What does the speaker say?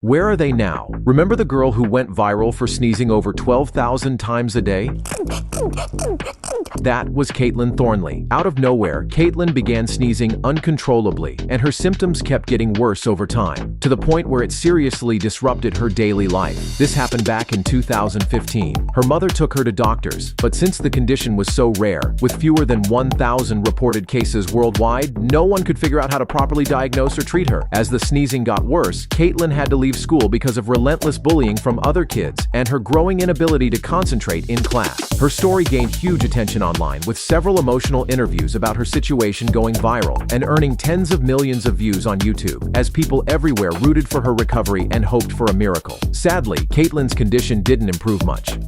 Where are they now? Remember the girl who went viral for sneezing over 12,000 times a day? That was Caitlin Thornley. Out of nowhere, Caitlin began sneezing uncontrollably, and her symptoms kept getting worse over time, to the point where it seriously disrupted her daily life. This happened back in 2015. Her mother took her to doctors, but since the condition was so rare, with fewer than 1,000 reported cases worldwide, no one could figure out how to properly diagnose or treat her. As the sneezing got worse, Caitlin had to leave school because of relentless bullying from other kids and her growing inability to concentrate in class. Her story gained huge attention online, with several emotional interviews about her situation going viral and earning tens of millions of views on YouTube, as people everywhere rooted for her recovery and hoped for a miracle. Sadly, Caitlin's condition didn't improve much.